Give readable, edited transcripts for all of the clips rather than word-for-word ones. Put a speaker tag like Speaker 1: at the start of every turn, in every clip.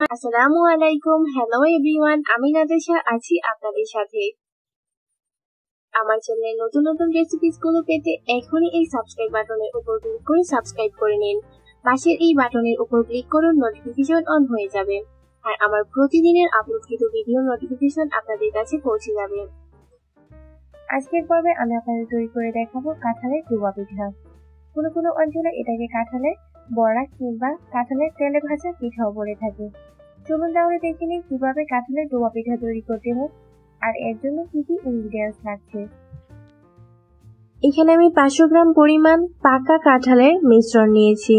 Speaker 1: আসসালামু আলাইকুম। Hello everyone, আমি নাতাশা আছি আপনাদের সাথে। আমার চ্যানেলে নতুন নতুন রেসিপিস গুলো পেতে এখনই এই সাবস্ক্রাইব বাটনের উপর ক্লিক করে সাবস্ক্রাইব করে নিন। পাশের এই বাটনের উপর ক্লিক করুন, নোটিফিকেশন অন হয়ে যাবে আর আমার প্রতিদিনের আপলোডকৃত ভিডিও নোটিফিকেশন আপনাদের কাছে পৌঁছে যাবে। আজকের পর্বে আমি আপনাদের তৈরি করে দেখাবো কাঁঠালের ডুবা পিঠা। কোনো কোনো অঞ্চলে এটাকে কাঁঠালের বড়া কিংবা কাঁঠালের তেলে ভাজা পিঠাও বলে থাকে। চলুন তাহলে দেখে নিই কিভাবে কাঁঠালের ডোবা পিঠা তৈরি করতে হয় আর এর জন্য কি কি ইনগ্রেডিয়েন্টস লাগছে। এখানে আমি 500 গ্রাম পরিমাণ পাকা কাঁঠালের মিশ্রণ নিয়েছি।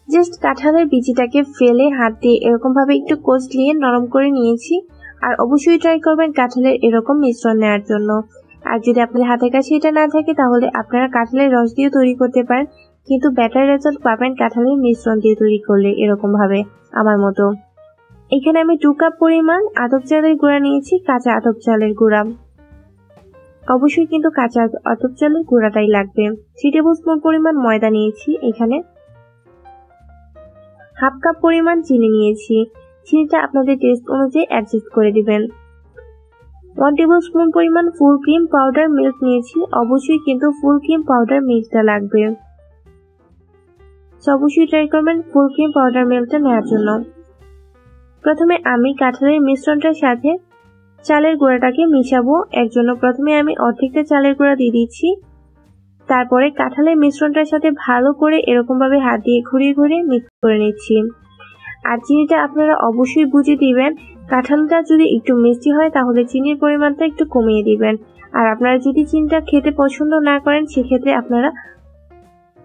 Speaker 1: জাস্ট কাঁঠালের বিচিটাকে ফেলে হাত দিয়ে এরকম ভাবে একটু কষলিয়ে নরম করে নিয়েছি। আর অবশ্যই ট্রাই করবেন কাঁঠালের এরকম মিশ্রণ নেওয়ার জন্য। আর যদি আপনাদের হাতের কাছে এটা না থাকে তাহলে আপনারা কাঁঠালের রস দিয়ে তৈরি করতে পারেন, কিন্তু বেটার রেজাল্ট পাবেন কাঁঠালের মিশ্রণ দিয়ে তৈরি করলে এরকম ভাবে আমার মতো। এখানে আমি 2 কাপ পরিমাণ আতপ চালের গুঁড়া নিয়েছি, কাঁচা আতপ চালের গুঁড়া। অবশ্যই কিন্তু কাঁচা আতপ চালের গুঁড়াটাই লাগবে। 3 টেবিল স্পুন পরিমাণ ময়দা নিয়েছি। এখানে হাফ কাপ পরিমাণ চিনি নিয়েছি। চিনিটা আপনাদের টেস্ট অনুযায়ী অ্যাডজাস্ট করে দিবেন। 1 টেবিল স্পুন পরিমাণ ফুল ক্রিম পাউডার মিল্ক নিয়েছি। অবশ্যই কিন্তু ফুল ক্রিম পাউডার মিল্কটা লাগবে। অবশ্যই ট্রাই করবেন ফুল ক্রিম পাউডার মিল্কটা নেওয়ার জন্য। প্রথমে আমি কাঁঠালের মিশ্রণটার সাথে চালের গুঁড়াটাকে মিশাবো। এর জন্য প্রথমে আমি অর্ধেকটা চালের গুঁড়া দিয়ে দিচ্ছি। তারপরে কাঁঠালের মিশ্রণটার সাথে ভালো করে এরকম ভাবে হাত দিয়ে ঘুরিয়ে ঘুরিয়ে মিক্স করে নিচ্ছি। আর চিনিটা আপনারা অবশ্যই বুঝে দিবেন। কাঁঠালটা যদি একটু মিষ্টি হয় তাহলে চিনির পরিমাণটা একটু কমিয়ে দিবেন। আর আপনারা যদি চিনিটা খেতে পছন্দ না করেন সেক্ষেত্রে আপনারা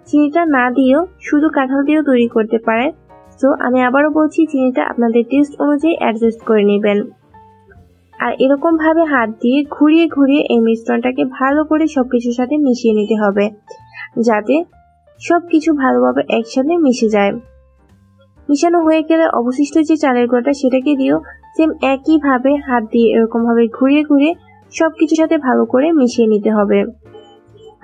Speaker 1: চিনিটা না দিয়েও শুধু কাঁঠাল দিয়েও তৈরি করতে পারেন। তো আমি আবারও বলছি, চিনিটা আপনাদের টেস্ট অনুযায়ী অ্যাডজাস্ট করে নেবেন। আর এরকম ভাবে হাত দিয়ে ঘুরিয়ে ঘুরিয়ে এই মিশ্রণটাকে ভালো করে সবকিছুর সাথে মিশিয়ে নিতে হবে, যাতে সবকিছু ভালোভাবে একসাথে মিশে যায়। মিশানো হয়ে গেলে অবশিষ্ট যে চালের গুঁড়াটা সেটাকে দিয়েও সেম একই ভাবে হাত দিয়ে এরকম ভাবে ঘুরিয়ে ঘুরিয়ে সবকিছুর সাথে ভালো করে মিশিয়ে নিতে হবে।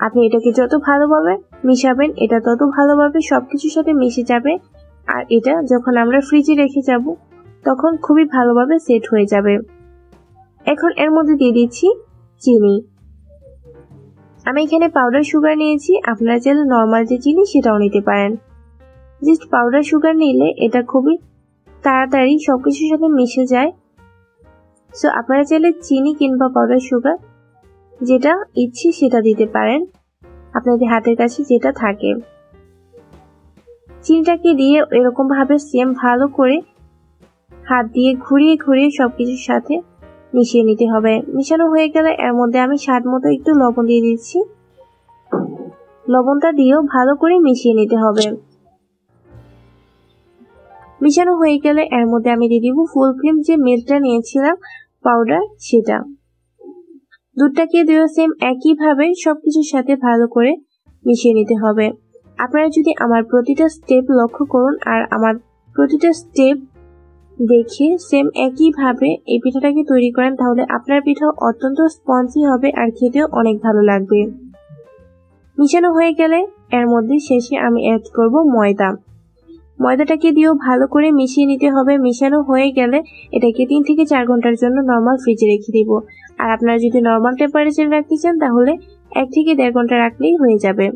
Speaker 1: আপনি এটাকে যত ভালোভাবে মিশাবেন এটা তত ভালোভাবে সবকিছুর সাথে মিশে যাবে। আর এটা যখন আমরা ফ্রিজে রেখে যাব তখন খুবই ভালোভাবে সেট হয়ে যাবে। এখন এর মধ্যে দিয়ে দিচ্ছি চিনি। আমি এখানে পাউডার সুগার নিয়েছি, আপনারা চাইলে নর্মাল যে চিনি সেটাও নিতে পারেন। জাস্ট পাউডার সুগার নিলে এটা খুবই তাড়াতাড়ি সবকিছুর সাথে মিশে যায়। সো আপনারা চাইলে চিনি কিংবা পাউডার সুগার যেটা ইচ্ছে সেটা দিতে পারেন, আপনাদের হাতের কাছে যেটা থাকে। চিনিটাকে দিয়ে এরকম ভাবে সেম ভালো করে হাত দিয়ে ঘুরিয়ে ঘুরিয়ে সবকিছুর সাথে মিশিয়ে নিতে হবে। মিশানো হয়ে গেলে এর মধ্যে আমি স্বাদ মতো একটু লবণ দিয়ে দিচ্ছি। লবণটা দিয়েও ভালো করে মিশিয়ে নিতে হবে। মিশানো হয়ে গেলে এর মধ্যে আমি দিয়ে দিব ফুল ক্রিম যে মিল্কটা নিয়েছিলাম পাউডার সেটা। দুধটাকে দিয়েও সেম একই ভাবে সবকিছুর সাথে ভালো করে মিশিয়ে নিতে হবে। আপনারা যদি আমার প্রতিটা স্টেপ লক্ষ্য করুন আর আমার প্রতিটা স্টেপ দেখে সেম একই ভাবে এই পিঠাটাকে তৈরি করেন তাহলে আপনার পিঠা অত্যন্ত স্পঞ্জি হবে আর খেতেও অনেক ভালো লাগবে। মিশানো হয়ে গেলে এর মধ্যে শেষে আমি অ্যাড করব ময়দা। ময়দাটাকে দিয়েও ভালো করে মিশিয়ে নিতে হবে। মিশানো হয়ে গেলে এটাকে 3 থেকে 4 ঘন্টার জন্য নরমাল ফ্রিজে রেখে দিব। আর আপনারা যদি নরমাল টেম্পারেচারে রাখতে চান তাহলে 1 থেকে 1.5 ঘন্টা রাখলেই হয়ে যাবে।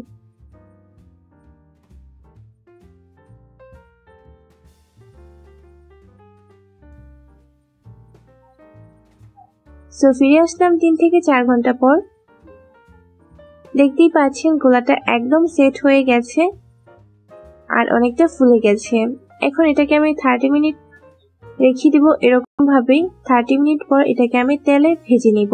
Speaker 1: সো ফিরে আসলাম 3 থেকে 4 ঘন্টা পর। দেখতেই পাচ্ছেন গোলাটা একদম সেট হয়ে গেছে আর অনেকটা ফুলে গেছে। এখন এটাকে আমি 30 মিনিট রেখে দিব। এরকম ভাবেই 30 মিনিট পর এটাকে আমি তেলে ভেজে নিব।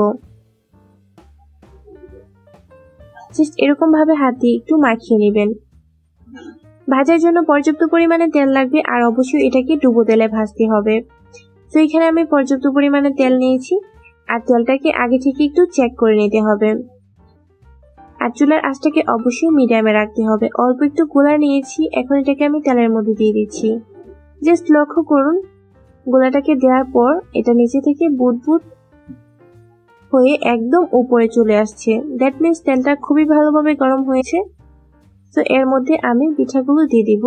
Speaker 1: জাস্ট এরকম ভাবে হাত দিয়ে একটু মাখিয়ে নেবেন। ভাজার জন্য পর্যাপ্ত পরিমাণে তেল লাগবে আর অবশ্যই এটাকে ডুবো তেলে ভাজতে হবে। তো এখানে আমি পর্যাপ্ত পরিমাণে তেল নিয়েছি আর তেলটাকে আগে থেকে একটু চেক করে নিতে হবে। আর চুলার আঁচটাকে অবশ্যই মিডিয়ামে রাখতে হবে। অল্প একটু গোলা নিয়েছি, এখন এটাকে আমি তেলের মধ্যে দিয়ে দিচ্ছি। জাস্ট লক্ষ্য করুন গোলাটাকে দেওয়ার পর এটা নিচে থেকে বুদবুদ হয়ে একদম উপরে চলে আসছে। দ্যাট মিন্স তেলটা খুবই ভালোভাবে গরম হয়েছে। তো এর মধ্যে আমি পিঠাগুলো দিয়ে দিব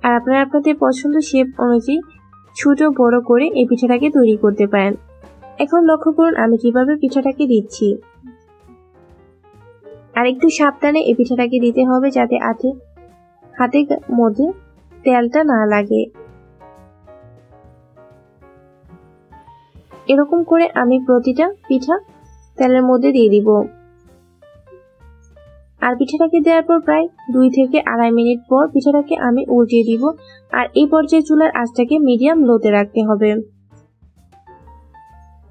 Speaker 1: আর আপনারা আপনাদের পছন্দ শেপ অনুযায়ী ছোট বড় করে এই পিঠাটাকে তৈরি করতে পারেন। এখন লক্ষ্য করুন আমি কিভাবে পিঠাটাকে দিচ্ছি। আর একটু সাবধানে এই পিঠাটাকে দিতে হবে যাতে হাতের মধ্যে তেলটা না লাগে। এরকম করে আমি প্রতিটা পিঠা তেলের মধ্যে দিয়ে দিব। আর পিঠাটাকে দেওয়ার পর প্রায় 2 থেকে 2.5 মিনিট পর পিঠাটাকে আমি উল্টিয়ে দিব। আর এই পর্যায়ে চুলার আঁচটাকে মিডিয়াম লোতে রাখতে হবে।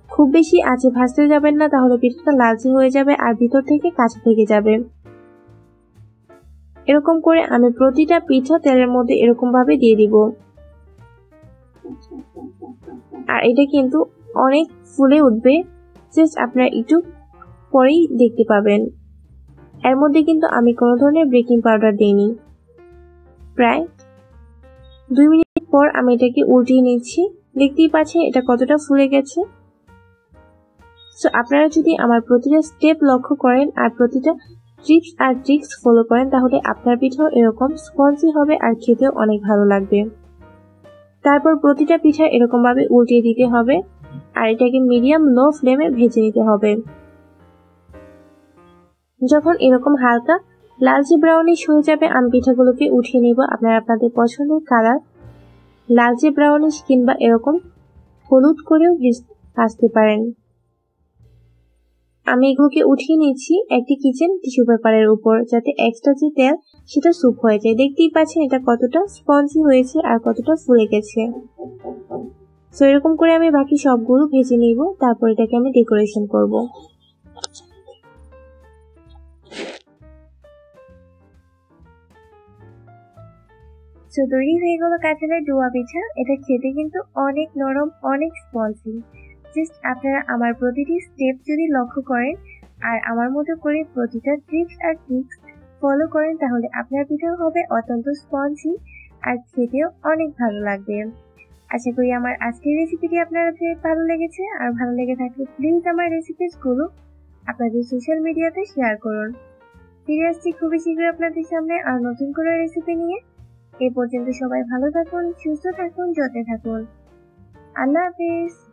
Speaker 1: খুব বেশি আঁচে ভাজতে যাবেন না, তাহলে পিঠাটা লালচে হয়ে যাবে আর ভিতর থেকে কাঁচা থেকে যাবে। এরকম করে আমি প্রতিটা পিঠা তেলের মধ্যে এরকম ভাবে দিয়ে দিব। আর এটা কিন্তু অনেক ফুলে উঠবে, জাস্ট আপনারা একটু পরেই দেখতে পাবেন। এর মধ্যে কিন্তু আমি কোনো ধরনের বেকিং পাউডার দিইনি। প্রায় 2 মিনিট পর আমি এটাকে উল্টিয়ে নিচ্ছি। দেখতেই পাচ্ছেন এটা কতটা ফুলে গেছে। সো আপনারা যদি আমার প্রতিটা স্টেপ লক্ষ্য করেন আর প্রতিটা টিপস আর ট্রিক্স ফলো করেন তাহলে আপনার পিঠাও এরকম স্পঞ্জি হবে আর খেতেও অনেক ভালো লাগবে। তারপর প্রতিটা পিঠা এরকম ভাবে উল্টিয়ে দিতে হবে আর এটাকে মিডিয়াম লো ফ্লেমে ভেজে নিতে হবে। যখন এরকম হালকা লালচে ব্রাউনিশ হয়ে যাবে আমি পিঠাগুলোকে উঠিয়ে নিব। আপনারা আপনাদের পছন্দের কালার লালচে ব্রাউনিশ কিংবা এরকম হলুদ করেও ভাজতে পারেন। আমি এগুলোকে উঠিয়ে নিচ্ছি একটি কিচেন টিস্যু পেপারের উপর, যাতে এক্সট্রা যে তেল সেটা স্যুপ হয়ে যায়। দেখতেই পাচ্ছেন এটা কতটা স্পঞ্জি হয়েছে আর কতটা ফুলে গেছে। সো এরকম করে আমি বাকি সবগুলো ভেজে নিব, তারপর এটাকে আমি ডেকোরেশন করব। সো তৈরি হয়ে গেল কাঁঠালের ডোয়া পিঠা। এটা খেতে কিন্তু অনেক নরম, অনেক স্পঞ্জি। জাস্ট আপনারা আমার প্রতিটি স্টেপ যদি লক্ষ্য করেন আর আমার মতো করে প্রতিটা টিপস আর ট্রিক্স ফলো করেন তাহলে আপনার পিঠাও হবে অত্যন্ত স্পঞ্জি আর খেতেও অনেক ভালো লাগবে। আশা করি আমার আজকের রেসিপিটি আপনাদের ভালো লেগেছে। আর ভালো লেগে থাকলে প্লিজ আমার রেসিপিসগুলো আপনাদের সোশ্যাল মিডিয়াতে শেয়ার করুন। ফিরে আসছি খুবই শীঘ্রই আপনাদের সামনে আর নতুন করে রেসিপি নিয়ে। এ পর্যন্ত সবাই ভালো থাকুন, সুস্থ থাকুন, যত্নে থাকুন। আল্লাহ হাফেজ।